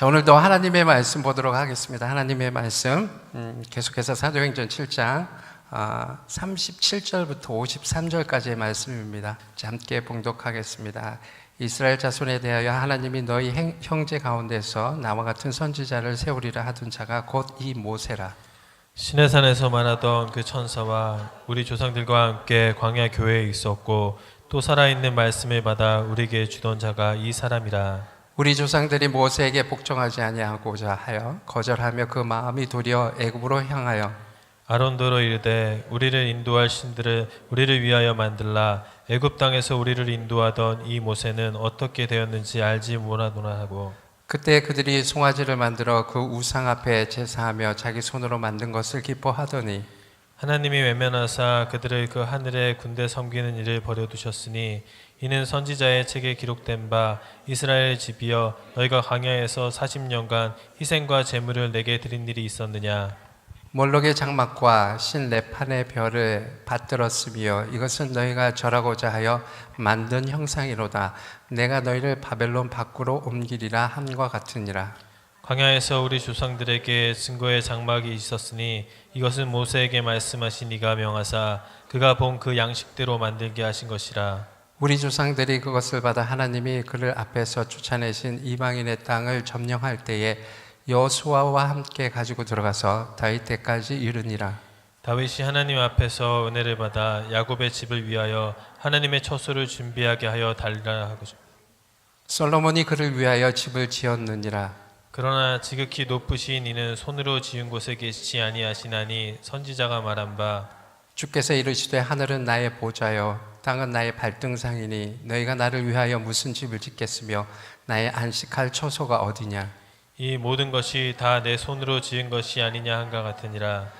자, 오늘도 하나님의 말씀 보도록 하겠습니다. 하나님의 말씀 계속해서 사도행전 7장 37절부터 53절까지의 말씀입니다. 자, 함께 봉독하겠습니다. 이스라엘 자손에 대하여 하나님이 너희 형제 가운데서 나와 같은 선지자를 세우리라 하던 자가 곧 이 모세라. 시내산에서 말하던 그 천사와 우리 조상들과 함께 광야 교회에 있었고 또 살아있는 말씀을 받아 우리에게 주던 자가 이 사람이라. 우리 조상들이 모세에게 복종하지 아니하고자 하여 거절하며 그 마음이 도리어 애굽으로 향하여 아론더러 이르되 우리를 인도할 신들을 우리를 위하여 만들라. 애굽 땅에서 우리를 인도하던 이 모세는 어떻게 되었는지 알지 못하노라 하고, 그때 그들이 송아지를 만들어 그 우상 앞에 제사하며 자기 손으로 만든 것을 기뻐하더니 하나님이 외면하사 그들을 그 하늘의 군대 섬기는 일을 버려두셨으니 이는 선지자의 책에 기록된 바 이스라엘 집이여 너희가 광야에서 40년간 희생과 제물을 내게 드린 일이 있었느냐. 몰록의 장막과 신 레판의 별을 받들었으며 이것은 너희가 절하고자 하여 만든 형상이로다. 내가 너희를 바벨론 밖으로 옮기리라 함과 같으니라. 광야에서 우리 조상들에게 증거의 장막이 있었으니 이것은 모세에게 말씀하신 이가 명하사 그가 본 그 양식대로 만들게 하신 것이라. 우리 조상들이 그것을 받아 하나님이 그를 앞에서 쫓아내신 이방인의 땅을 점령할 때에 여호수아와 함께 가지고 들어가서 다윗 때까지 이르니라. 다윗이 하나님 앞에서 은혜를 받아 야곱의 집을 위하여 하나님의 처소를 준비하게 하여 달리라 하고, 솔로몬이 그를 위하여 집을 지었느니라. 그러나 지극히 높으신 이는 손으로 지은 곳에 계시지 아니하시나니 선지자가 말한 바 주께서 이르시되 하늘은 나의 보좌요 땅은 나의 발등상이니 너희가 나를 위하여 무슨 집을 짓겠으며 나의 안식할 처소가 어디냐. 이 모든 것이 다 내 손으로 지은 것이 아니냐 한가 같으니라.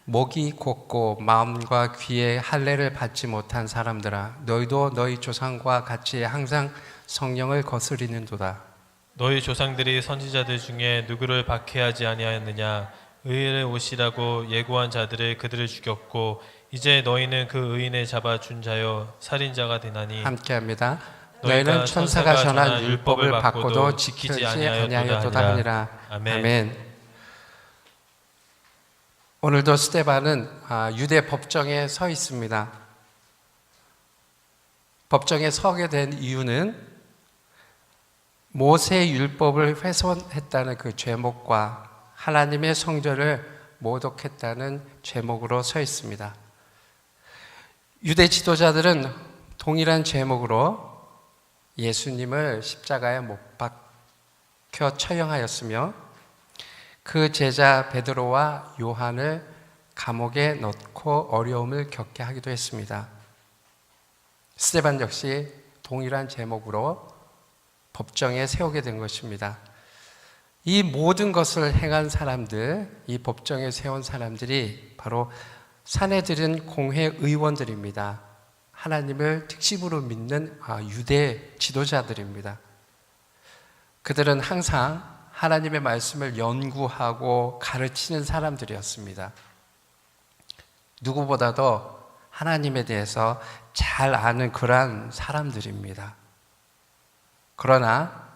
목이 곧고 마음과 귀에 할례를 받지 못한 사람들아 너희도 너희 조상과 같이 항상 성령을 거스리는도다. 너희 조상들이 선지자들 중에 누구를 박해하지 아니하였느냐. 의인을 오시라고 예고한 자들을 그들을 죽였고 이제 너희는 그 의인을 잡아 준 자여 살인자가 되나니. 함께합니다. 너희는 천사가 전한 율법을 받고도 지키지 아니하였도다 하니라. 아멘. 오늘도 스데반은 유대 법정에 서 있습니다. 법정에 서게 된 이유는 모세의 율법을 훼손했다는 그 죄목과 하나님의 성전을 모독했다는 죄목으로 서 있습니다. 유대 지도자들은 동일한 죄목으로 예수님을 십자가에 못 박혀 처형하였으며 그 제자 베드로와 요한을 감옥에 넣고 어려움을 겪게 하기도 했습니다. 스데반 역시 동일한 제목으로 법정에 세우게 된 것입니다. 이 모든 것을 행한 사람들, 이 법정에 세운 사람들이 바로 사내들은 공회 의원들입니다. 하나님을 특심으로 믿는 유대 지도자들입니다. 그들은 항상 하나님의 말씀을 연구하고 가르치는 사람들이었습니다. 누구보다도 하나님에 대해서 잘 아는 그러한 사람들입니다. 그러나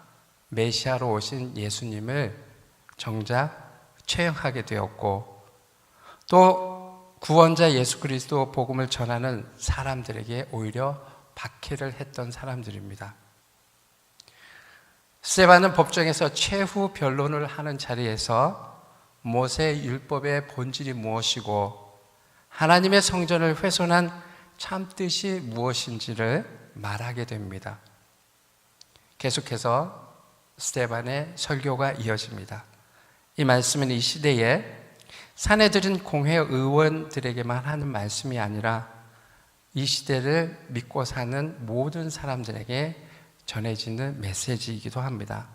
메시아로 오신 예수님을 정작 처형하게 되었고 또 구원자 예수 그리스도 복음을 전하는 사람들에게 오히려 박해를 했던 사람들입니다. 스데반은 법정에서 최후 변론을 하는 자리에서 모세 율법의 본질이 무엇이고 하나님의 성전을 훼손한 참뜻이 무엇인지를 말하게 됩니다. 계속해서 스데반의 설교가 이어집니다. 이 말씀은 이 시대에 사내들은 공회 의원들에게만 하는 말씀이 아니라 이 시대를 믿고 사는 모든 사람들에게 전해지는 메시지이기도 합니다.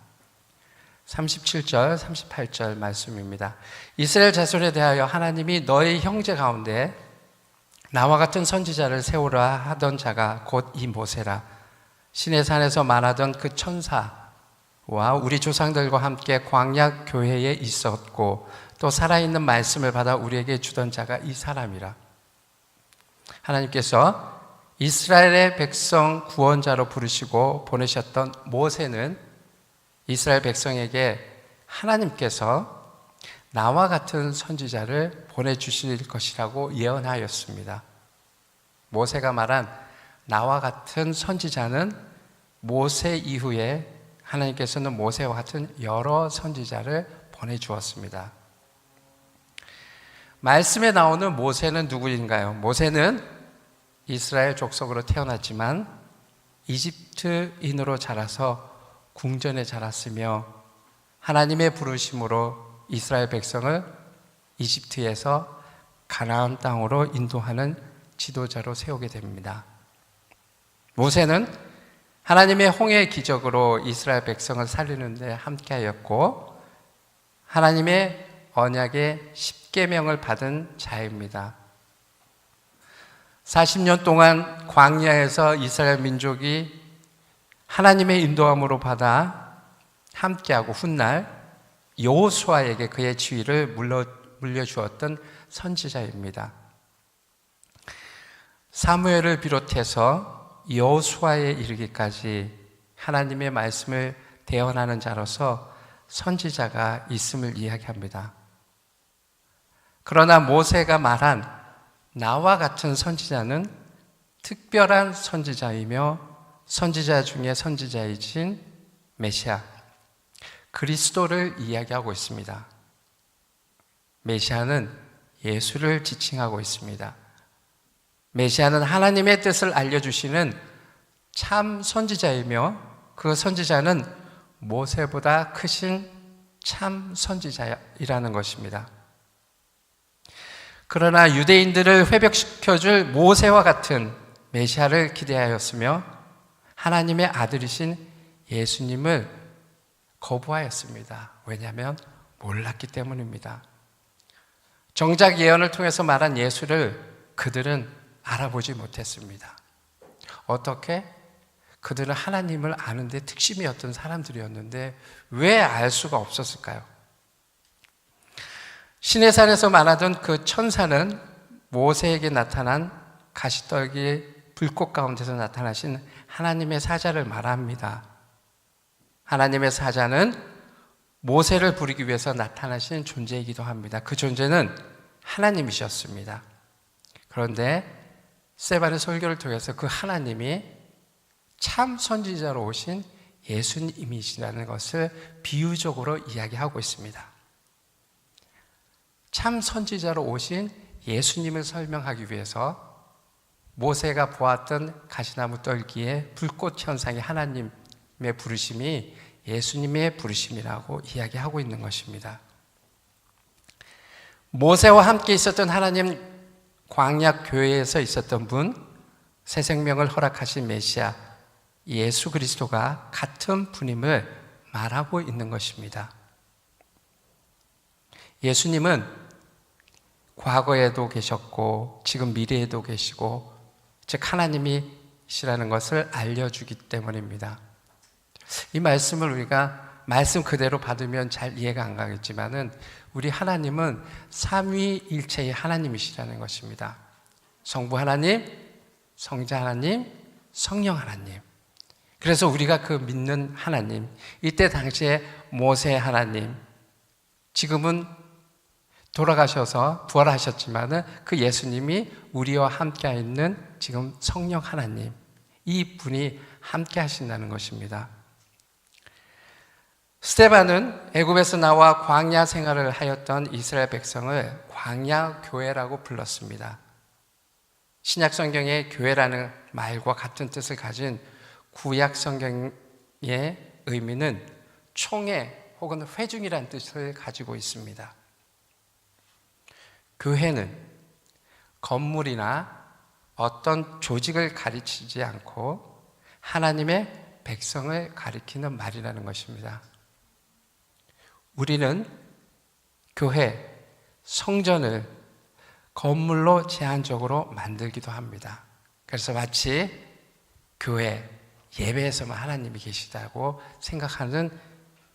37절, 38절 말씀입니다. 이스라엘 자손에 대하여 하나님이 너희 형제 가운데 나와 같은 선지자를 세우라 하던 자가 곧 이 모세라. 시내산에서 말하던 그 천사와 우리 조상들과 함께 광야 교회에 있었고 또 살아있는 말씀을 받아 우리에게 주던 자가 이 사람이라. 하나님께서 이스라엘의 백성 구원자로 부르시고 보내셨던 모세는 이스라엘 백성에게 하나님께서 나와 같은 선지자를 보내주실 것이라고 예언하였습니다. 모세가 말한 나와 같은 선지자는 모세 이후에 하나님께서는 모세와 같은 여러 선지자를 보내주었습니다. 말씀에 나오는 모세는 누구인가요? 모세는 이스라엘 족속으로 태어났지만 이집트인으로 자라서 궁전에 자랐으며 하나님의 부르심으로 이스라엘 백성을 이집트에서 가나안 땅으로 인도하는 지도자로 세우게 됩니다. 모세는 하나님의 홍해 기적으로 이스라엘 백성을 살리는 데 함께하였고 하나님의 언약의 10계명을 받은 자입니다. 40년 동안 광야에서 이스라엘 민족이 하나님의 인도함으로 받아 함께하고 훗날 여호수아에게 그의 지위를 물려주었던 선지자입니다. 사무엘을 비롯해서 여호수아에 이르기까지 하나님의 말씀을 대언하는 자로서 선지자가 있음을 이야기합니다. 그러나 모세가 말한 나와 같은 선지자는 특별한 선지자이며 선지자 중에 선지자이신 메시아, 그리스도를 이야기하고 있습니다. 메시아는 예수를 지칭하고 있습니다. 메시아는 하나님의 뜻을 알려주시는 참 선지자이며 그 선지자는 모세보다 크신 참 선지자이라는 것입니다. 그러나 유대인들을 회복시켜줄 모세와 같은 메시아를 기대하였으며 하나님의 아들이신 예수님을 거부하였습니다. 왜냐하면 몰랐기 때문입니다. 정작 예언을 통해서 말한 예수를 그들은 알아보지 못했습니다. 어떻게? 그들은 하나님을 아는데 특심이었던 사람들이었는데 왜 알 수가 없었을까요? 시내산에서 말하던 그 천사는 모세에게 나타난 가시떨기 불꽃 가운데서 나타나신 하나님의 사자를 말합니다. 하나님의 사자는 모세를 부르기 위해서 나타나신 존재이기도 합니다. 그 존재는 하나님이셨습니다. 그런데 스데반의 설교를 통해서 그 하나님이 참 선지자로 오신 예수님이시라는 것을 비유적으로 이야기하고 있습니다. 참 선지자로 오신 예수님을 설명하기 위해서 모세가 보았던 가시나무 떨기의 불꽃 현상이 하나님의 부르심이 예수님의 부르심이라고 이야기하고 있는 것입니다. 모세와 함께 있었던 하나님 광야 교회에서 있었던 분, 새 생명을 허락하신 메시아 예수 그리스도가 같은 분임을 말하고 있는 것입니다. 예수님은 과거에도 계셨고 지금 미래에도 계시고 즉 하나님이시라는 것을 알려주기 때문입니다. 이 말씀을 우리가 말씀 그대로 받으면 잘 이해가 안 가겠지만은 우리 하나님은 삼위일체의 하나님이시라는 것입니다. 성부 하나님, 성자 하나님, 성령 하나님. 그래서 우리가 그 믿는 하나님, 이때 당시에 모세 하나님, 지금은 돌아가셔서 부활하셨지만은 그 예수님이 우리와 함께 있는 지금 성령 하나님, 이 분이 함께 하신다는 것입니다. 스데반은 애굽에서 나와 광야 생활을 하였던 이스라엘 백성을 광야 교회라고 불렀습니다. 신약 성경의 교회라는 말과 같은 뜻을 가진 구약 성경의 의미는 총회 혹은 회중이라는 뜻을 가지고 있습니다. 교회는 건물이나 어떤 조직을 가리키지 않고 하나님의 백성을 가리키는 말이라는 것입니다. 우리는 교회, 성전을 건물로 제한적으로 만들기도 합니다. 그래서 마치 교회, 예배에서만 하나님이 계시다고 생각하는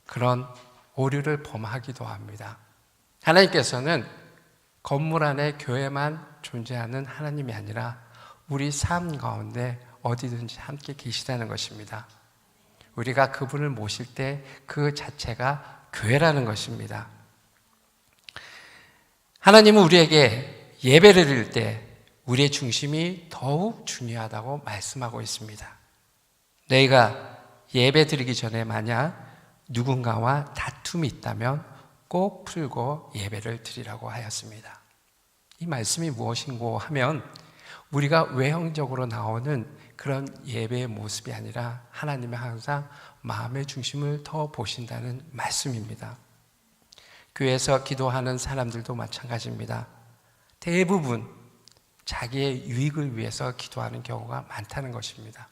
그런 오류를 범하기도 합니다. 하나님께서는 건물 안에 교회만 존재하는 하나님이 아니라 우리 삶 가운데 어디든지 함께 계시다는 것입니다. 우리가 그분을 모실 때 그 자체가 교회라는 것입니다. 하나님은 우리에게 예배를 드릴 때 우리의 중심이 더욱 중요하다고 말씀하고 있습니다. 너희가 예배 드리기 전에 만약 누군가와 다툼이 있다면 꼭 풀고 예배를 드리라고 하였습니다. 이 말씀이 무엇인고 하면 우리가 외형적으로 나오는 그런 예배의 모습이 아니라 하나님은 항상 마음의 중심을 더 보신다는 말씀입니다. 교회에서 기도하는 사람들도 마찬가지입니다. 대부분 자기의 유익을 위해서 기도하는 경우가 많다는 것입니다.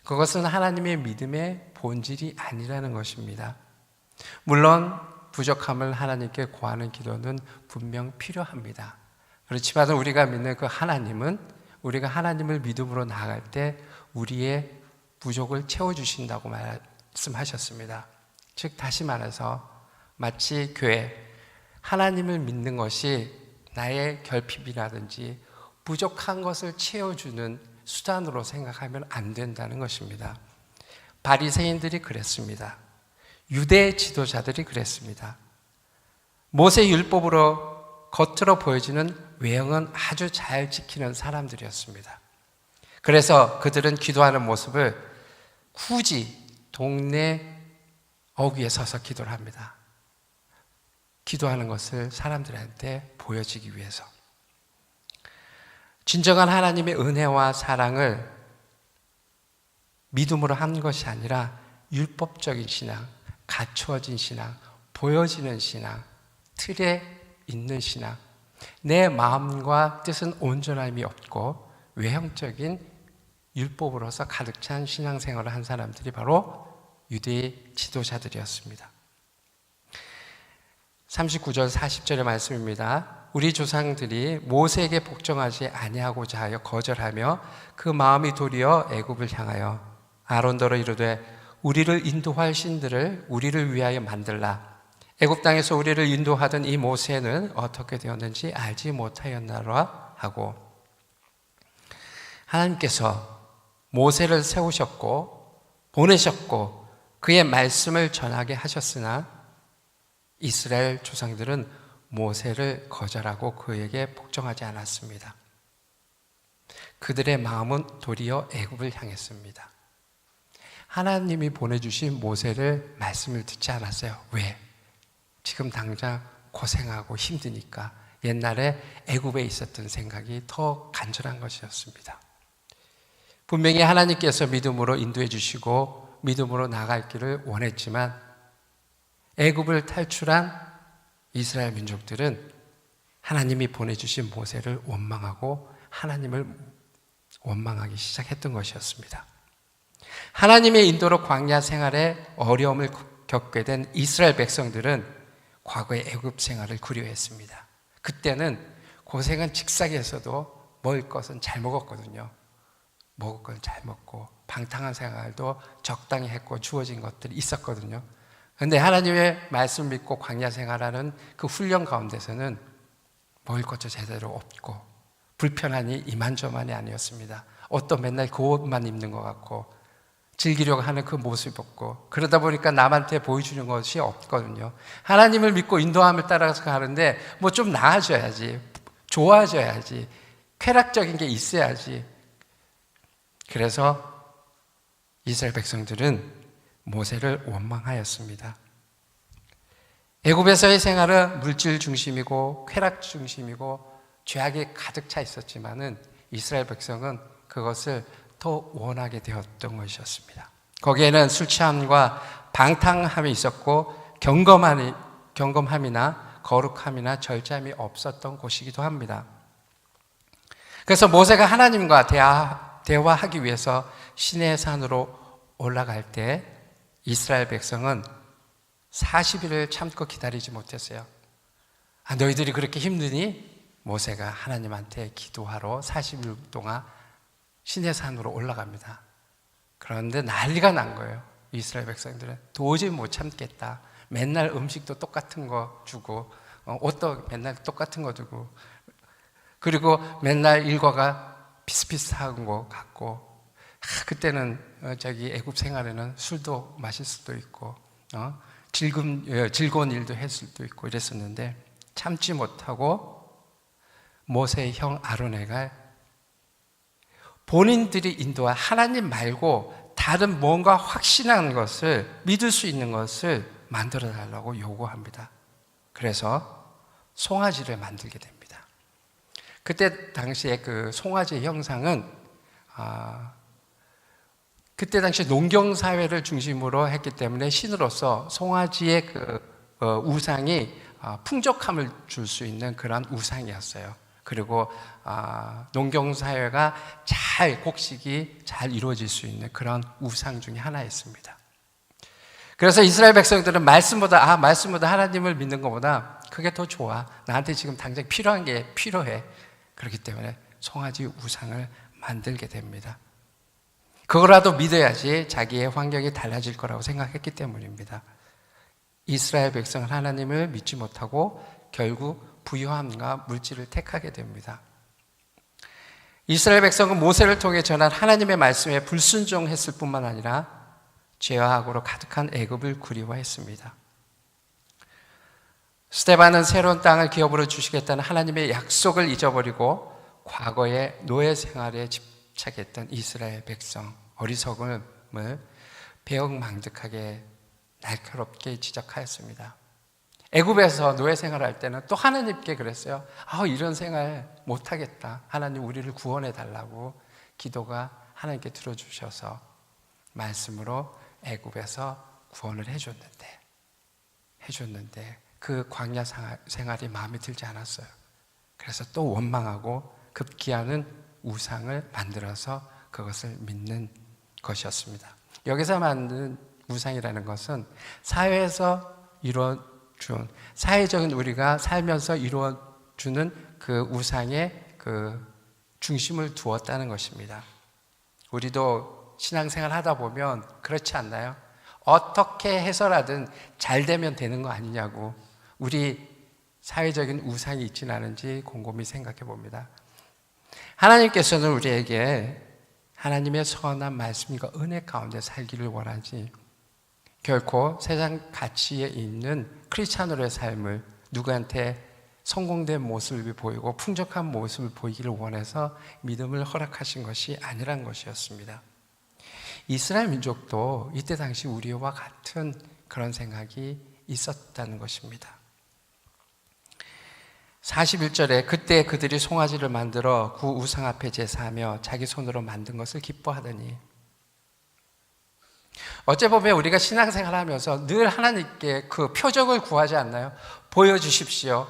그것은 하나님의 믿음의 본질이 아니라는 것입니다. 물론 부족함을 하나님께 구하는 기도는 분명 필요합니다. 그렇지만 우리가 믿는 그 하나님은 우리가 하나님을 믿음으로 나아갈 때 우리의 부족을 채워주신다고 말씀하셨습니다. 즉 다시 말해서 마치 교회, 하나님을 믿는 것이 나의 결핍이라든지 부족한 것을 채워주는 수단으로 생각하면 안 된다는 것입니다. 바리새인들이 그랬습니다. 유대 지도자들이 그랬습니다. 모세 율법으로 겉으로 보여지는 외형은 아주 잘 지키는 사람들이었습니다. 그래서 그들은 기도하는 모습을 굳이 동네 어귀에 서서 기도를 합니다. 기도하는 것을 사람들한테 보여지기 위해서. 진정한 하나님의 은혜와 사랑을 믿음으로 한 것이 아니라 율법적인 신앙, 갖추어진 신앙, 보여지는 신앙, 틀에 있는 신앙, 내 마음과 뜻은 온전함이 없고 외형적인 율법으로서 가득 찬 신앙생활을 한 사람들이 바로 유대의 지도자들이었습니다. 39절 40절의 말씀입니다. 우리 조상들이 모세에게 복종하지 아니하고자 하여 거절하며 그 마음이 도리어 애굽을 향하여 아론더러 이르되 우리를 인도할 신들을 우리를 위하여 만들라. 애굽 땅에서 우리를 인도하던 이 모세는 어떻게 되었는지 알지 못하였나라 하고, 하나님께서 모세를 세우셨고 보내셨고 그의 말씀을 전하게 하셨으나 이스라엘 조상들은 모세를 거절하고 그에게 복종하지 않았습니다. 그들의 마음은 도리어 애굽을 향했습니다. 하나님이 보내주신 모세를 말씀을 듣지 않았어요. 왜? 지금 당장 고생하고 힘드니까 옛날에 애굽에 있었던 생각이 더 간절한 것이었습니다. 분명히 하나님께서 믿음으로 인도해 주시고 믿음으로 나갈 길을 원했지만 애굽을 탈출한 이스라엘 민족들은 하나님이 보내주신 모세를 원망하고 하나님을 원망하기 시작했던 것이었습니다. 하나님의 인도로 광야 생활에 어려움을 겪게 된 이스라엘 백성들은 과거의 애굽 생활을 그리워했습니다. 그때는 고생은 직사에서도 먹을 것은 잘 먹었거든요. 먹을 건 잘 먹고 방탕한 생활도 적당히 했고 주어진 것들이 있었거든요. 그런데 하나님의 말씀 믿고 광야 생활하는 그 훈련 가운데서는 먹을 것도 제대로 없고 불편하니 이만저만이 아니었습니다. 옷도 맨날 그 옷만 입는 것 같고 즐기려고 하는 그 모습이 없고 그러다 보니까 남한테 보여주는 것이 없거든요. 하나님을 믿고 인도함을 따라서 가는데 뭐 좀 나아져야지, 좋아져야지, 쾌락적인 게 있어야지. 그래서 이스라엘 백성들은 모세를 원망하였습니다. 애굽에서의 생활은 물질 중심이고 쾌락 중심이고 죄악이 가득 차 있었지만은 이스라엘 백성은 그것을 더 원하게 되었던 것이었습니다. 거기에는 술 취함과 방탕함이 있었고 경검함이나 거룩함이나 절제함이 없었던 곳이기도 합니다. 그래서 모세가 하나님과 대화하기 위해서 시내 산으로 올라갈 때 이스라엘 백성은 40일을 참고 기다리지 못했어요. 너희들이 그렇게 힘드니? 모세가 하나님한테 기도하러 40일 동안 시내산으로 올라갑니다. 그런데 난리가 난 거예요. 이스라엘 백성들은 도저히 못 참겠다. 맨날 음식도 똑같은 거 주고 옷도 맨날 똑같은 거 주고 그리고 맨날 일과가 비슷비슷한 거 같고 그때는 애굽 생활에는 술도 마실 수도 있고 즐거운 일도 했을 수도 있고 이랬었는데 참지 못하고 모세의 형 아론에게 본인들이 인도한 하나님 말고 다른 뭔가 확신한 것을 믿을 수 있는 것을 만들어 달라고 요구합니다. 그래서 송아지를 만들게 됩니다. 그때 당시에 그 송아지의 형상은 그때 당시 농경 사회를 중심으로 했기 때문에 신으로서 송아지의 우상이 풍족함을 줄 수 있는 그런 우상이었어요. 그리고 농경 사회가 곡식이 잘 이루어질 수 있는 그런 우상 중에 하나였습니다. 그래서 이스라엘 백성들은 말씀보다 하나님을 믿는 것보다 그게 더 좋아. 나한테 지금 당장 필요한 게 필요해. 그렇기 때문에 송아지 우상을 만들게 됩니다. 그거라도 믿어야지 자기의 환경이 달라질 거라고 생각했기 때문입니다. 이스라엘 백성은 하나님을 믿지 못하고 결국 부유함과 물질을 택하게 됩니다. 이스라엘 백성은 모세를 통해 전한 하나님의 말씀에 불순종했을 뿐만 아니라 죄와 악으로 가득한 애굽을 그리워했습니다. 스데반은 새로운 땅을 기업으로 주시겠다는 하나님의 약속을 잊어버리고 과거의 노예 생활에 집착했던 이스라엘 백성, 어리석음을 배역망덕하게 날카롭게 지적하였습니다. 애굽에서 노예 생활할 때는 또 하나님께 그랬어요. 이런 생활 못하겠다. 하나님 우리를 구원해 달라고 기도가 하나님께 들어주셔서 말씀으로 애굽에서 구원을 해줬는데 그 광야 생활이 마음에 들지 않았어요. 그래서 또 원망하고 급기야는 우상을 만들어서 그것을 믿는 것이었습니다. 여기서 만든 우상이라는 것은 사회에서 이루어준 사회적인 우리가 살면서 이루어주는 그 우상의 그 중심을 두었다는 것입니다. 우리도 신앙생활 하다 보면 그렇지 않나요? 어떻게 해서라든 잘 되면 되는 거 아니냐고 우리 사회적인 우상이 있지는 않은지 곰곰이 생각해 봅니다. 하나님께서는 우리에게 하나님의 선한 말씀과 은혜 가운데 살기를 원하지 결코 세상 가치에 있는 크리스찬으로의 삶을 누구한테 성공된 모습을 보이고 풍족한 모습을 보이기를 원해서 믿음을 허락하신 것이 아니란 것이었습니다. 이스라엘 민족도 이때 당시 우리와 같은 그런 생각이 있었다는 것입니다. 41절에 그때 그들이 송아지를 만들어 그 우상 앞에 제사하며 자기 손으로 만든 것을 기뻐하더니 어째 보면 우리가 신앙생활 하면서 늘 하나님께 그 표적을 구하지 않나요? 보여주십시오.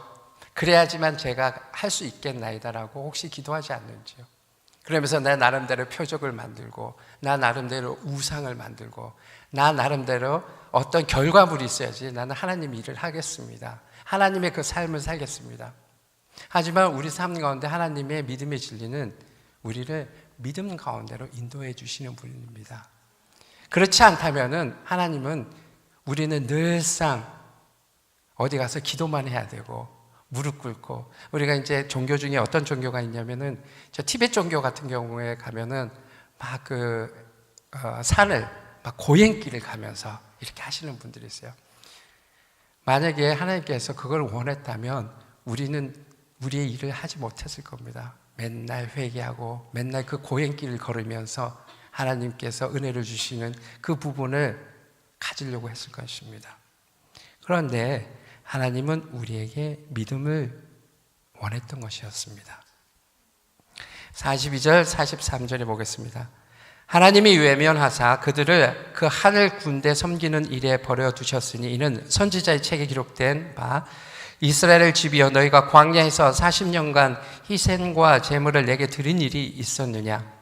그래야지만 제가 할 수 있겠나이다라고 혹시 기도하지 않는지요? 그러면서 내 나름대로 표적을 만들고 나 나름대로 우상을 만들고 나 나름대로 어떤 결과물이 있어야지 나는 하나님 일을 하겠습니다. 하나님의 그 삶을 살겠습니다. 하지만 우리 삶 가운데 하나님의 믿음의 진리는 우리를 믿음 가운데로 인도해 주시는 분입니다. 그렇지 않다면은 하나님은 우리는 늘상 어디 가서 기도만 해야 되고 무릎 꿇고 우리가 이제 종교 중에 어떤 종교가 있냐면은 저 티베트 종교 같은 경우에 가면은 막 산을 막 고행길을 가면서 이렇게 하시는 분들이 있어요. 만약에 하나님께서 그걸 원했다면 우리는 우리의 일을 하지 못했을 겁니다. 맨날 회개하고 맨날 그 고행길을 걸으면서 하나님께서 은혜를 주시는 그 부분을 가지려고 했을 것입니다. 그런데 하나님은 우리에게 믿음을 원했던 것이었습니다. 42절, 43절에 보겠습니다. 하나님이 외면하사 그들을 그 하늘 군대 섬기는 일에 버려두셨으니 이는 선지자의 책에 기록된 바 이스라엘을 지비어 너희가 광야에서 40년간 희생과 제물을 내게 드린 일이 있었느냐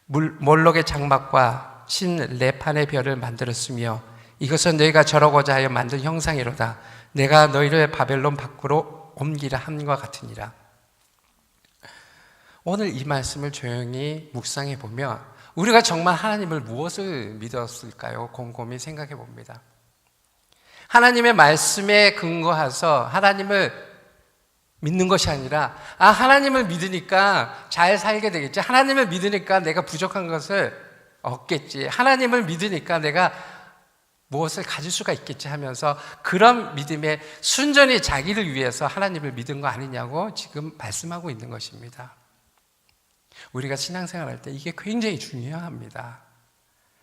몰록의 장막과 신 레판의 별을 만들었으며 이것은 너희가 저러고자 하여 만든 형상이로다 내가 너희를 바벨론 밖으로 옮기라 함과 같으니라. 오늘 이 말씀을 조용히 묵상해 보면 우리가 정말 하나님을 무엇을 믿었을까요? 곰곰이 생각해 봅니다. 하나님의 말씀에 근거해서 하나님을 믿는 것이 아니라 하나님을 믿으니까 잘 살게 되겠지. 하나님을 믿으니까 내가 부족한 것을 얻겠지. 하나님을 믿으니까 내가 무엇을 가질 수가 있겠지 하면서 그런 믿음에 순전히 자기를 위해서 하나님을 믿은 거 아니냐고 지금 말씀하고 있는 것입니다. 우리가 신앙생활할 때 이게 굉장히 중요합니다.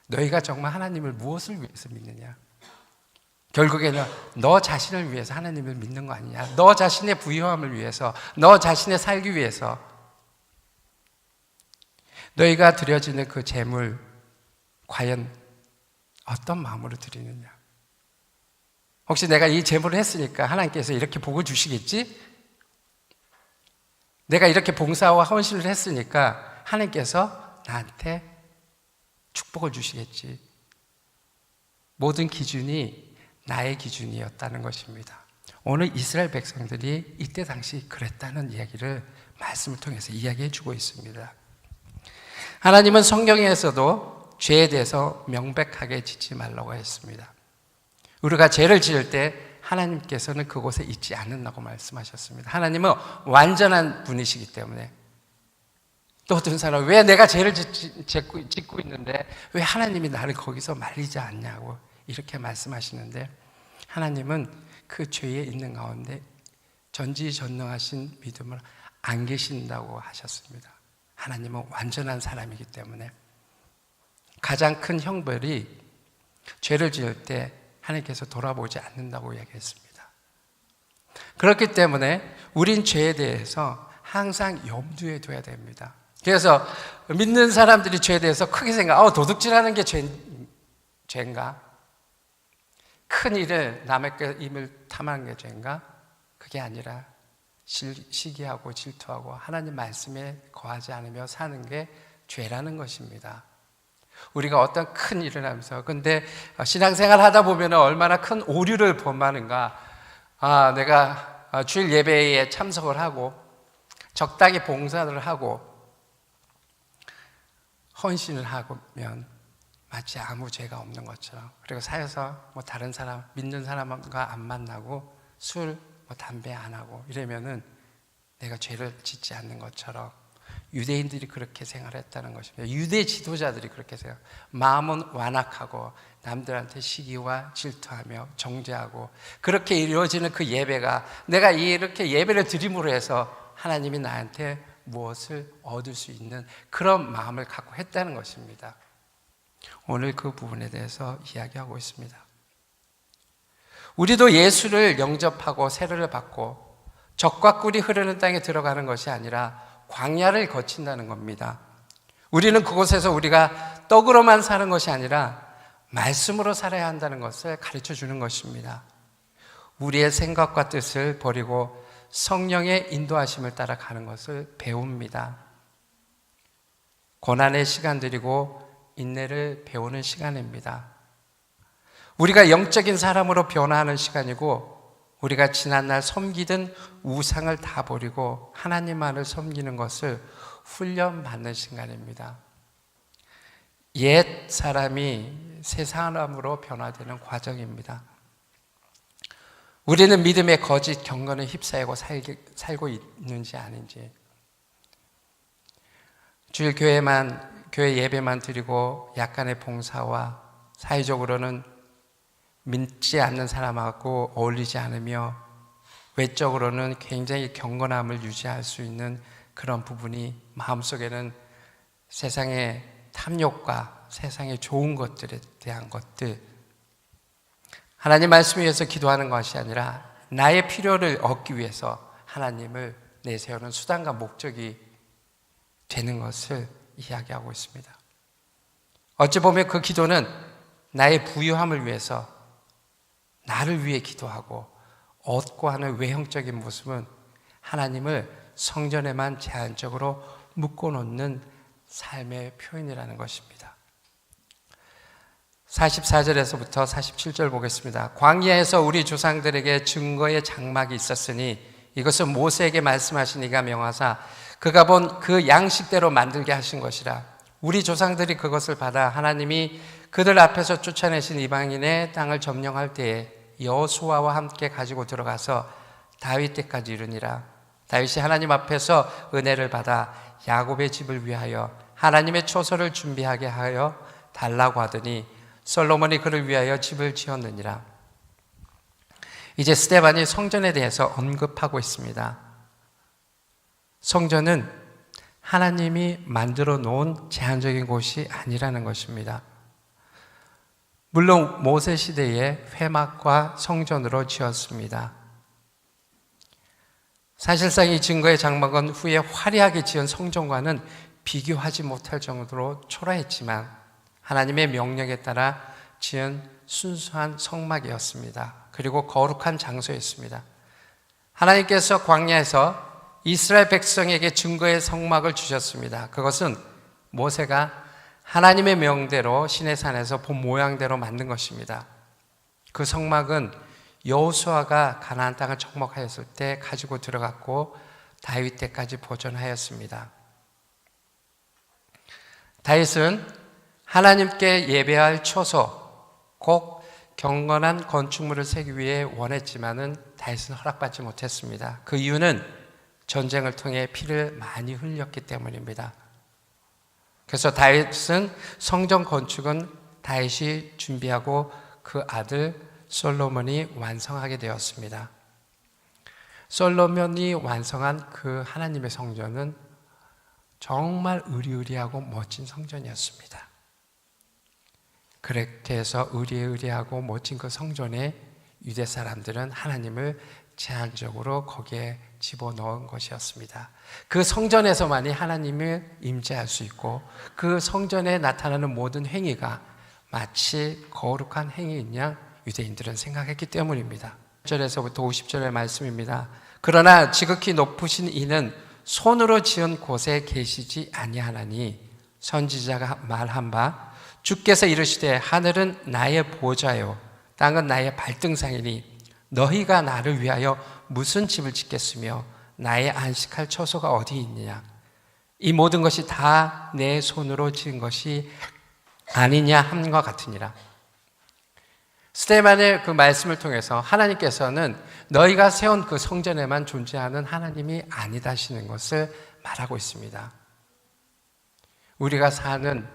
너희가 정말 하나님을 무엇을 위해서 믿느냐? 결국에는 너 자신을 위해서 하나님을 믿는 거 아니냐? 너 자신의 부유함을 위해서, 너 자신의 살기 위해서 너희가 드려지는 그 제물 과연 어떤 마음으로 드리느냐? 혹시 내가 이 제물을 했으니까 하나님께서 이렇게 복을 주시겠지? 내가 이렇게 봉사와 헌신을 했으니까 하나님께서 나한테 축복을 주시겠지. 모든 기준이 나의 기준이었다는 것입니다. 오늘 이스라엘 백성들이 이때 당시 그랬다는 이야기를 말씀을 통해서 이야기해 주고 있습니다. 하나님은 성경에서도 죄에 대해서 명백하게 짓지 말라고 했습니다. 우리가 죄를 지을 때 하나님께서는 그곳에 있지 않는다고 말씀하셨습니다. 하나님은 완전한 분이시기 때문에 또 어떤 사람은 왜 내가 죄를 짓고 있는데 왜 하나님이 나를 거기서 말리지 않냐고 이렇게 말씀하시는데 하나님은 그 죄에 있는 가운데 전지전능하신 믿음을 안 계신다고 하셨습니다. 하나님은 완전한 사람이기 때문에 가장 큰 형벌이 죄를 지을 때 하나님께서 돌아보지 않는다고 이야기했습니다. 그렇기 때문에 우린 죄에 대해서 항상 염두에 둬야 됩니다. 그래서 믿는 사람들이 죄에 대해서 크게 도둑질하는 게 죄인가? 큰 일을 남의 임을 탐하는 게 죄인가? 그게 아니라 시기하고 질투하고 하나님 말씀에 거하지 않으며 사는 게 죄라는 것입니다. 우리가 어떤 큰 일을 하면서 근데 신앙생활 하다 보면 얼마나 큰 오류를 범하는가. 내가 주일 예배에 참석을 하고 적당히 봉사를 하고 헌신을 하면 마치 아무 죄가 없는 것처럼, 그리고 사여서 다른 사람 믿는 사람과 안 만나고 술 담배 안 하고 이러면은 내가 죄를 짓지 않는 것처럼 유대인들이 그렇게 생활했다는 것입니다. 유대 지도자들이 그렇게 생각. 마음은 완악하고 남들한테 시기와 질투하며 정죄하고 그렇게 이루어지는 그 예배가 내가 이렇게 예배를 드림으로 해서 하나님이 나한테 무엇을 얻을 수 있는 그런 마음을 갖고 했다는 것입니다. 오늘 그 부분에 대해서 이야기하고 있습니다. 우리도 예수를 영접하고 세례를 받고 젖과 꿀이 흐르는 땅에 들어가는 것이 아니라 광야를 거친다는 겁니다. 우리는 그곳에서 우리가 떡으로만 사는 것이 아니라 말씀으로 살아야 한다는 것을 가르쳐 주는 것입니다. 우리의 생각과 뜻을 버리고 성령의 인도하심을 따라가는 것을 배웁니다. 고난의 시간들이고 인내를 배우는 시간입니다. 우리가 영적인 사람으로 변화하는 시간이고 우리가 지난날 섬기던 우상을 다 버리고 하나님만을 섬기는 것을 훈련받는 시간입니다. 옛 사람이 새 사람으로 변화되는 과정입니다. 우리는 믿음의 거짓 경건에 휩싸이고 살고 있는지 아닌지, 주일 교회 예배만 드리고 약간의 봉사와 사회적으로는 믿지 않는 사람하고 어울리지 않으며 외적으로는 굉장히 경건함을 유지할 수 있는 그런 부분이 마음속에는 세상의 탐욕과 세상의 좋은 것들에 대한 것들, 하나님 말씀 위해서 기도하는 것이 아니라 나의 필요를 얻기 위해서 하나님을 내세우는 수단과 목적이 되는 것을 이야기하고 있습니다. 어찌 보면 그 기도는 나의 부유함을 위해서 나를 위해 기도하고 얻고 하는 외형적인 모습은 하나님을 성전에만 제한적으로 묶어놓는 삶의 표현이라는 것입니다. 44절에서부터 47절 보겠습니다. 광야에서 우리 조상들에게 증거의 장막이 있었으니 이것은 모세에게 말씀하신 이가 명하사 그가 본 그 양식대로 만들게 하신 것이라. 우리 조상들이 그것을 받아 하나님이 그들 앞에서 쫓아내신 이방인의 땅을 점령할 때에 여호수아와 함께 가지고 들어가서 다윗 때까지 이르니라. 다윗이 하나님 앞에서 은혜를 받아 야곱의 집을 위하여 하나님의 초소를 준비하게 하여 달라고 하더니 솔로몬이 그를 위하여 집을 지었느니라. 이제 스데반이 성전에 대해서 언급하고 있습니다. 성전은 하나님이 만들어 놓은 제한적인 곳이 아니라는 것입니다. 물론 모세 시대에 회막과 성전으로 지었습니다. 사실상 이 증거의 장막은 후에 화려하게 지은 성전과는 비교하지 못할 정도로 초라했지만 하나님의 명령에 따라 지은 순수한 성막이었습니다. 그리고 거룩한 장소였습니다. 하나님께서 광야에서 이스라엘 백성에게 증거의 성막을 주셨습니다. 그것은 모세가 하나님의 명대로 시내산에서 본 모양대로 만든 것입니다. 그 성막은 여호수아가 가나안 땅을 정복하였을 때 가지고 들어갔고 다윗 때까지 보존하였습니다. 다윗은 하나님께 예배할 초소, 꼭 경건한 건축물을 세기 위해 원했지만은 다윗은 허락받지 못했습니다. 그 이유는 전쟁을 통해 피를 많이 흘렸기 때문입니다. 그래서 다윗은 성전 건축은 다윗이 준비하고 그 아들 솔로몬이 완성하게 되었습니다. 솔로몬이 완성한 그 하나님의 성전은 정말 의리의리하고 멋진 성전이었습니다. 그렇게 해서 의리의리하고 멋진 그 성전에 유대 사람들은 하나님을 제한적으로 거기에 집어넣은 것이었습니다. 그 성전에서만이 하나님을 임재할 수 있고 그 성전에 나타나는 모든 행위가 마치 거룩한 행위인 양 유대인들은 생각했기 때문입니다. 1절에서부터 50절의 말씀입니다. 그러나 지극히 높으신 이는 손으로 지은 곳에 계시지 아니하나니 선지자가 말한 바 주께서 이르시되 하늘은 나의 보좌요 땅은 나의 발등상이니 너희가 나를 위하여 무슨 집을 짓겠으며 나의 안식할 처소가 어디 있느냐. 이 모든 것이 다 내 손으로 지은 것이 아니냐 함과 같으니라. 스데반의 그 말씀을 통해서 하나님께서는 너희가 세운 그 성전에만 존재하는 하나님이 아니다시는 것을 말하고 있습니다. 우리가 사는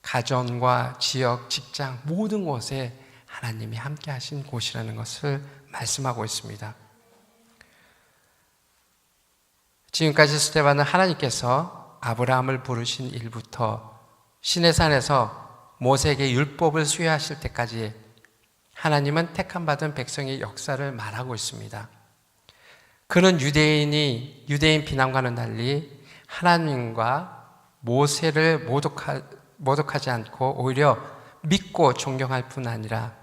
가정과 지역, 직장 모든 곳에 하나님이 함께 하신 곳이라는 것을 말씀하고 있습니다. 지금까지 스데반은 하나님께서 아브라함을 부르신 일부터 시내산에서 모세에게 율법을 수여하실 때까지 하나님은 택함받은 백성의 역사를 말하고 있습니다. 그는 유대인 비난과는 달리 하나님과 모세를 모독하지 않고 오히려 믿고 존경할 뿐 아니라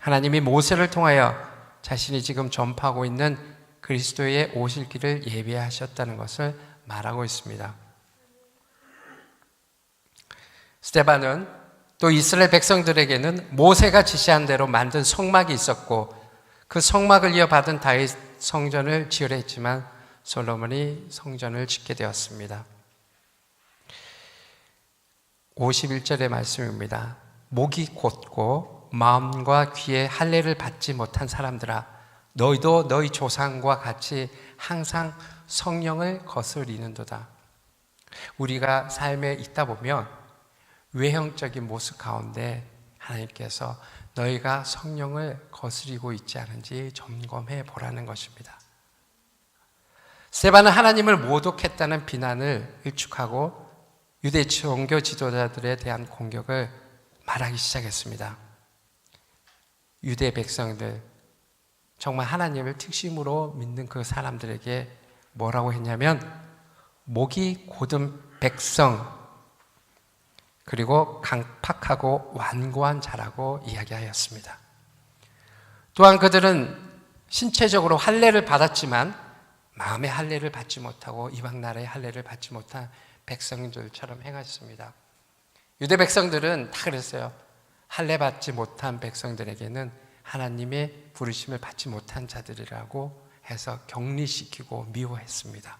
하나님이 모세를 통하여 자신이 지금 전파하고 있는 그리스도의 오실 길을 예비하셨다는 것을 말하고 있습니다. 스데반은 또 이스라엘 백성들에게는 모세가 지시한 대로 만든 성막이 있었고 그 성막을 이어받은 다윗 성전을 지으려 했지만 솔로몬이 성전을 짓게 되었습니다. 51절의 말씀입니다. 목이 곧고 마음과 귀에 할례를 받지 못한 사람들아 너희도 너희 조상과 같이 항상 성령을 거스리는도다. 우리가 삶에 있다 보면 외형적인 모습 가운데 하나님께서 너희가 성령을 거스리고 있지 않은지 점검해 보라는 것입니다. 스데반은 하나님을 모독했다는 비난을 일축하고 유대 종교 지도자들에 대한 공격을 말하기 시작했습니다. 유대 백성들, 정말 하나님을 특심으로 믿는 그 사람들에게 뭐라고 했냐면 목이 곧은 백성, 그리고 강팍하고 완고한 자라고 이야기하였습니다. 또한 그들은 신체적으로 할례를 받았지만 마음의 할례를 받지 못하고 이방 나라의 할례를 받지 못한 백성들처럼 행하였습니다. 유대 백성들은 다 그랬어요. 할례 받지 못한 백성들에게는 하나님의 부르심을 받지 못한 자들이라고 해서 격리시키고 미워했습니다.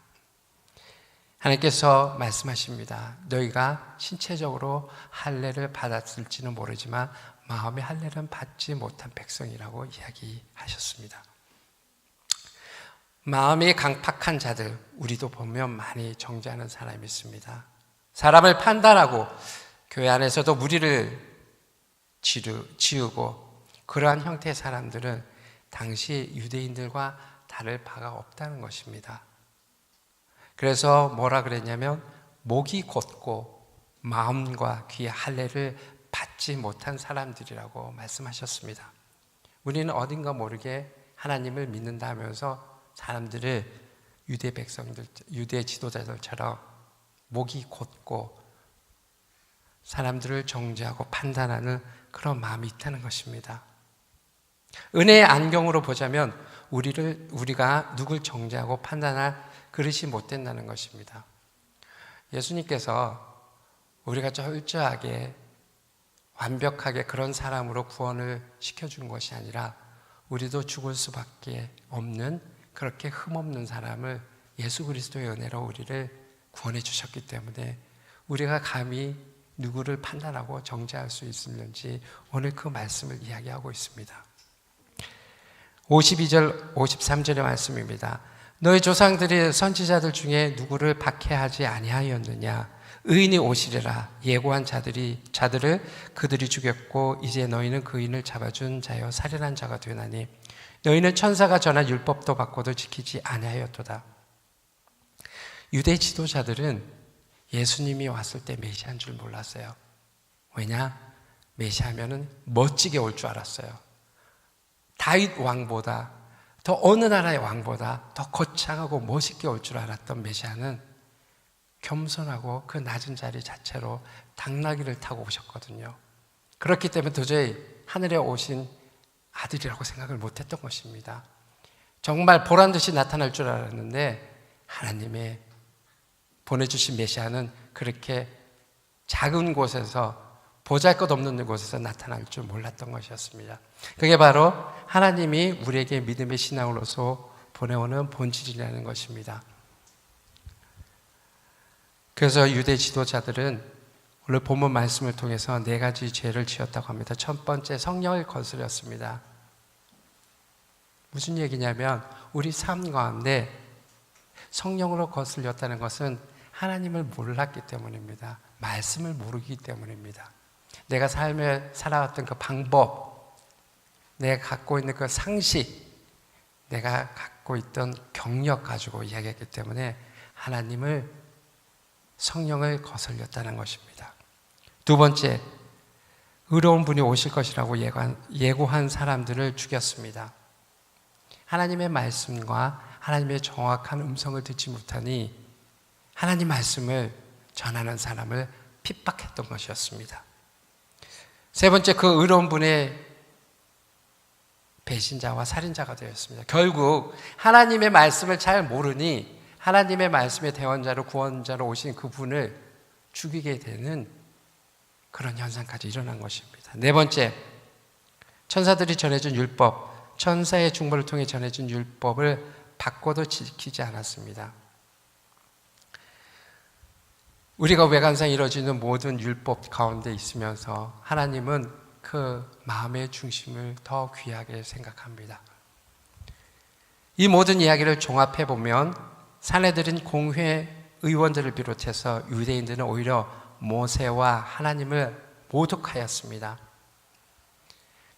하나님께서 말씀하십니다. 너희가 신체적으로 할례를 받았을지는 모르지만 마음의 할례는 받지 못한 백성이라고 이야기하셨습니다. 마음이 강팍한 자들, 우리도 보면 많이 정죄하는 사람이 있습니다. 사람을 판단하고 교회 안에서도 무리를 지우고 그러한 형태의 사람들은 당시 유대인들과 다를 바가 없다는 것입니다. 그래서 뭐라 그랬냐면 목이 곧고 마음과 귀의 할례를 받지 못한 사람들이라고 말씀하셨습니다. 우리는 어딘가 모르게 하나님을 믿는다 하면서 사람들을 유대 백성들, 유대 지도자들처럼 목이 곧고 사람들을 정죄하고 판단하는 그런 마음이 있다는 것입니다. 은혜의 안경으로 보자면 우리가 누굴 정죄하고 판단할 그릇이 못 된다는 것입니다. 예수님께서 우리가 철저하게 완벽하게 그런 사람으로 구원을 시켜준 것이 아니라 우리도 죽을 수밖에 없는 그렇게 흠없는 사람을 예수 그리스도의 은혜로 우리를 구원해 주셨기 때문에 우리가 감히 누구를 판단하고 정죄할 수 있을는지 오늘 그 말씀을 이야기하고 있습니다. 52절 53절의 말씀입니다. 너희 조상들이 선지자들 중에 누구를 박해하지 아니하였느냐? 의인이 오시리라. 예고한 자들을 그들이 죽였고 이제 너희는 그 의인을 잡아준 자여 살인한 자가 되나니 너희는 천사가 전한 율법도 받고도 지키지 아니하였도다. 유대 지도자들은 예수님이 왔을 때 메시아인 줄 몰랐어요. 왜냐? 메시아면은 멋지게 올 줄 알았어요. 다윗 왕보다 더 어느 나라의 왕보다 더 거창하고 멋있게 올 줄 알았던 메시아는 겸손하고 그 낮은 자리 자체로 당나귀를 타고 오셨거든요. 그렇기 때문에 도저히 하늘에 오신 아들이라고 생각을 못했던 것입니다. 정말 보란듯이 나타날 줄 알았는데 하나님의 보내주신 메시아는 그렇게 작은 곳에서 보잘것없는 곳에서 나타날 줄 몰랐던 것이었습니다. 그게 바로 하나님이 우리에게 믿음의 신앙으로서 보내오는 본질이라는 것입니다. 그래서 유대 지도자들은 오늘 본문 말씀을 통해서 4가지 죄를 지었다고 합니다. 첫 번째, 성령을 거스렸습니다. 무슨 얘기냐면 우리 삶 가운데 성령으로 거슬렸다는 것은 하나님을 몰랐기 때문입니다. 말씀을 모르기 때문입니다. 내가 삶을 살아왔던 그 방법, 내가 갖고 있는 그 상식, 내가 갖고 있던 경력 가지고 이야기했기 때문에 하나님을 성령을 거슬렸다는 것입니다. 두 번째, 의로운 분이 오실 것이라고 예고한 사람들을 죽였습니다. 하나님의 말씀과 하나님의 정확한 음성을 듣지 못하니 하나님 말씀을 전하는 사람을 핍박했던 것이었습니다. 세 번째, 그 의로운 분의 배신자와 살인자가 되었습니다. 결국 하나님의 말씀을 잘 모르니 하나님의 말씀의 대원자로 구원자로 오신 그분을 죽이게 되는 그런 현상까지 일어난 것입니다. 네 번째, 천사들이 전해준 율법, 천사의 중보를 통해 전해준 율법을 받고도 지키지 않았습니다. 우리가 외관상 이루어지는 모든 율법 가운데 있으면서 하나님은 그 마음의 중심을 더 귀하게 생각합니다. 이 모든 이야기를 종합해 보면 사내들인 공회 의원들을 비롯해서 유대인들은 오히려 모세와 하나님을 모독하였습니다.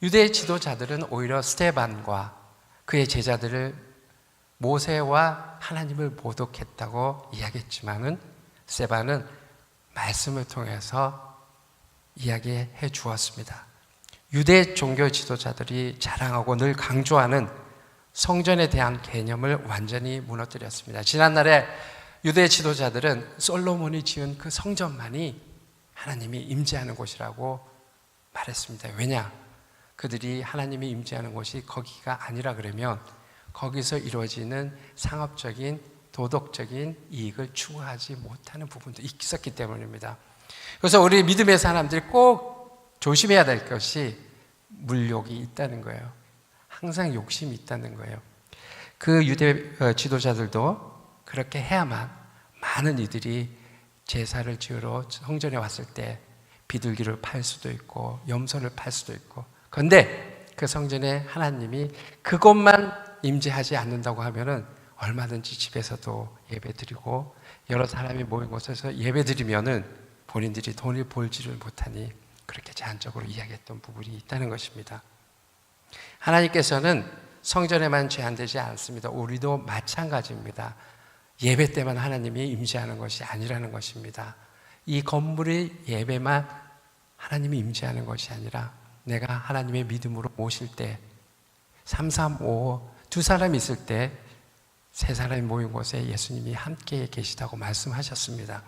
유대 지도자들은 오히려 스데반과 그의 제자들을 모세와 하나님을 모독했다고 이야기했지만은 스데반은 말씀을 통해서 이야기해 주었습니다. 유대 종교 지도자들이 자랑하고 늘 강조하는 성전에 대한 개념을 완전히 무너뜨렸습니다. 지난날에 유대 지도자들은 솔로몬이 지은 그 성전만이 하나님이 임재하는 곳이라고 말했습니다. 왜냐? 그들이 하나님이 임재하는 곳이 거기가 아니라 그러면 거기서 이루어지는 상업적인 도덕적인 이익을 추구하지 못하는 부분도 있었기 때문입니다. 그래서 우리 믿음의 사람들이 꼭 조심해야 될 것이 물욕이 있다는 거예요. 항상 욕심이 있다는 거예요. 그 유대 지도자들도 그렇게 해야만 많은 이들이 제사를 지으러 성전에 왔을 때 비둘기를 팔 수도 있고 염소를 팔 수도 있고, 그런데 그 성전에 하나님이 그것만 임재하지 않는다고 하면은 얼마든지 집에서도 예배드리고 여러 사람이 모인 곳에서 예배드리면은 본인들이 돈을 벌지를 못하니 그렇게 제한적으로 이야기했던 부분이 있다는 것입니다. 하나님께서는 성전에만 제한되지 않습니다. 우리도 마찬가지입니다. 예배 때만 하나님이 임재하는 것이 아니라는 것입니다. 이 건물의 예배만 하나님이 임재하는 것이 아니라 내가 하나님의 믿음으로 모실 때 3, 3, 5 두 사람이 있을 때 세 사람이 모인 곳에 예수님이 함께 계시다고 말씀하셨습니다.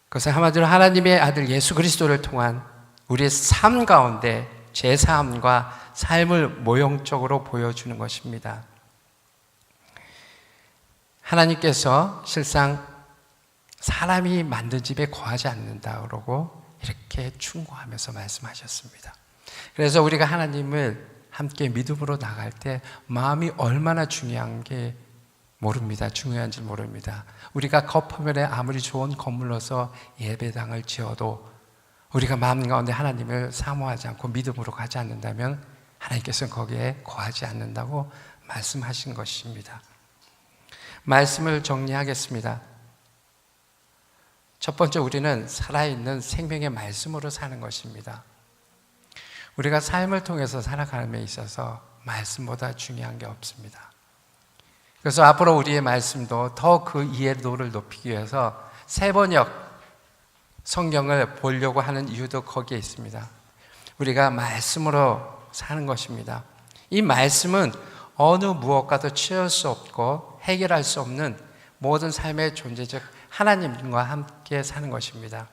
그것은 한마디로 하나님의 아들 예수 그리스도를 통한 우리의 삶 가운데 제사함과 삶을 모형적으로 보여주는 것입니다. 하나님께서 실상 사람이 만든 집에 거하지 않는다 그러고 이렇게 충고하면서 말씀하셨습니다. 그래서 우리가 하나님을 함께 믿음으로 나갈 때 마음이 얼마나 중요한지 모릅니다. 우리가 겉표면에 아무리 좋은 건물로서 예배당을 지어도 우리가 마음 가운데 하나님을 사모하지 않고 믿음으로 가지 않는다면 하나님께서는 거기에 거하지 않는다고 말씀하신 것입니다. 말씀을 정리하겠습니다. 첫 번째, 우리는 살아있는 생명의 말씀으로 사는 것입니다. 우리가 삶을 통해서 살아가는 데 있어서 말씀보다 중요한 게 없습니다. 그래서 앞으로 우리의 말씀도 더 그 이해도를 높이기 위해서 세번역 성경을 보려고 하는 이유도 거기에 있습니다. 우리가 말씀으로 사는 것입니다. 이 말씀은 어느 무엇과도 치울 수 없고 해결할 수 없는 모든 삶의 존재적 하나님과 함께 사는 것입니다.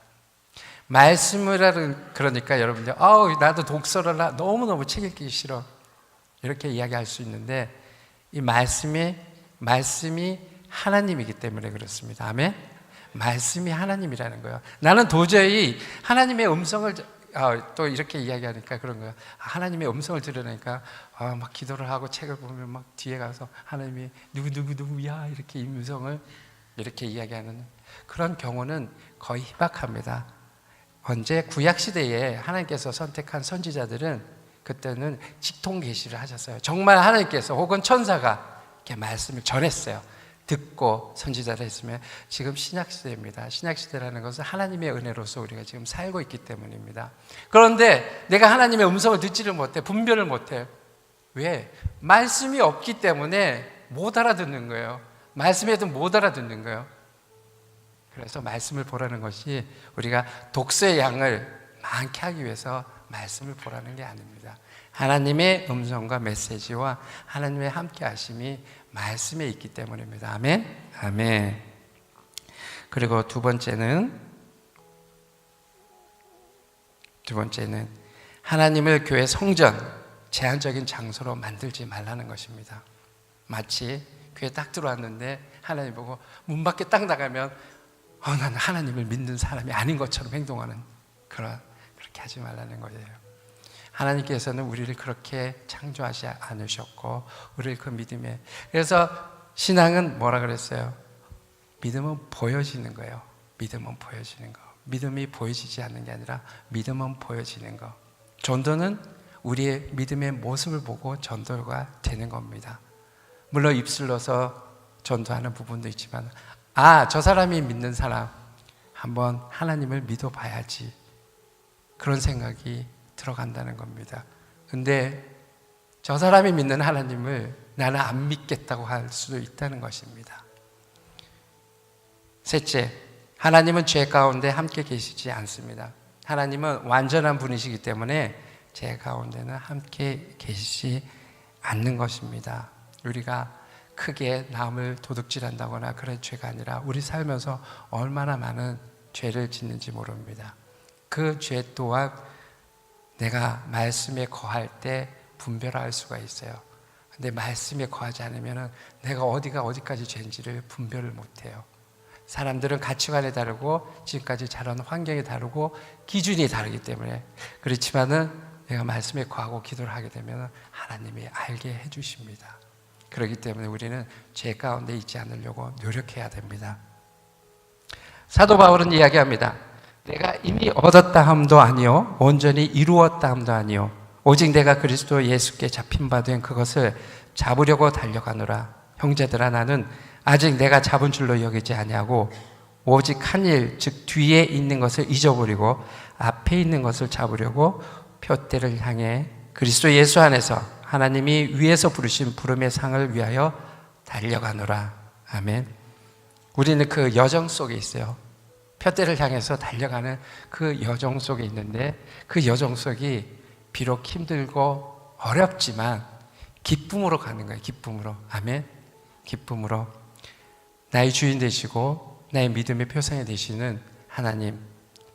말씀을 그러니까 여러분들 나도 독서를 너무너무 책 읽기 싫어 이렇게 이야기할 수 있는데 이 말씀이 하나님이기 때문에 그렇습니다. 아멘? 말씀이 하나님이라는 거예요. 나는 도저히 하나님의 음성을 또 이렇게 이야기하니까 그런 거예요. 하나님의 음성을 들으니까 막 기도를 하고 책을 보면 막 뒤에 가서 하나님이 누구야 이렇게 이 음성을 이렇게 이야기하는 그런 경우는 거의 희박합니다. 언제 구약시대에 하나님께서 선택한 선지자들은 그때는 직통 계시를 하셨어요. 정말 하나님께서 혹은 천사가 이렇게 말씀을 전했어요. 듣고 선지자를 했으면 지금 신약시대입니다. 신약시대라는 것은 하나님의 은혜로서 우리가 지금 살고 있기 때문입니다. 그런데 내가 하나님의 음성을 듣지를 못해, 분별을 못해. 왜? 말씀이 없기 때문에 못 알아듣는 거예요. 말씀에도 못 알아듣는 거예요. 그래서 말씀을 보라는 것이 우리가 독서의 양을 많게 하기 위해서 말씀을 보라는 게 아닙니다. 하나님의 음성과 메시지와 하나님의 함께 하심이 말씀에 있기 때문입니다. 아멘? 아멘. 그리고 두 번째는 하나님을 교회 성전, 제한적인 장소로 만들지 말라는 것입니다. 마치 교회 딱 들어왔는데 하나님 보고 문 밖에 딱 나가면 나는 하나님을 믿는 사람이 아닌 것처럼 행동하는 그렇게 하지 말라는 거예요. 하나님께서는 우리를 그렇게 창조하지 않으셨고 우리를 그 믿음에, 그래서 신앙은 뭐라 그랬어요? 믿음은 보여지는 거예요. 믿음은 보여지는 거. 믿음이 보여지지 않는 게 아니라 믿음은 보여지는 거. 전도는 우리의 믿음의 모습을 보고 전도가 되는 겁니다. 물론 입술로서 전도하는 부분도 있지만 저 사람이 믿는 사람 한번 하나님을 믿어봐야지, 그런 생각이 들어간다는 겁니다. 근데 저 사람이 믿는 하나님을 나는 안 믿겠다고 할 수도 있다는 것입니다. 셋째, 하나님은 죄 가운데 함께 계시지 않습니다. 하나님은 완전한 분이시기 때문에 죄 가운데는 함께 계시지 않는 것입니다. 우리가 크게 남을 도둑질한다거나 그런 죄가 아니라 우리 살면서 얼마나 많은 죄를 짓는지 모릅니다. 그 죄 또한 내가 말씀에 거할 때 분별할 수가 있어요. 근데 말씀에 거하지 않으면 내가 어디까지 죄인지를 분별을 못해요. 사람들은 가치관이 다르고 지금까지 자란 환경이 다르고 기준이 다르기 때문에, 그렇지만은 내가 말씀에 거하고 기도를 하게 되면 하나님이 알게 해주십니다. 그렇기 때문에 우리는 죄 가운데 있지 않으려고 노력해야 됩니다. 사도 바울은 이야기합니다. 내가 이미 얻었다 함도 아니요 온전히 이루었다 함도 아니요 오직 내가 그리스도 예수께 잡힌 바 된 그것을 잡으려고 달려가노라. 형제들아, 나는 아직 내가 잡은 줄로 여기지 아니하고 오직 한 일, 즉 뒤에 있는 것을 잊어버리고 앞에 있는 것을 잡으려고 표대를 향해 그리스도 예수 안에서 하나님이 위에서 부르신 부름의 상을 위하여 달려가노라. 아멘. 우리는 그 여정 속에 있어요. 표대를 향해서 달려가는 그 여정 속에 있는데, 그 여정 속이 비록 힘들고 어렵지만 기쁨으로 가는 거예요. 기쁨으로. 아멘. 기쁨으로. 나의 주인 되시고 나의 믿음의 표상이 되시는 하나님,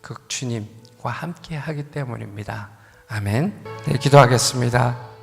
그 주님과 함께 하기 때문입니다. 아멘. 네, 기도하겠습니다.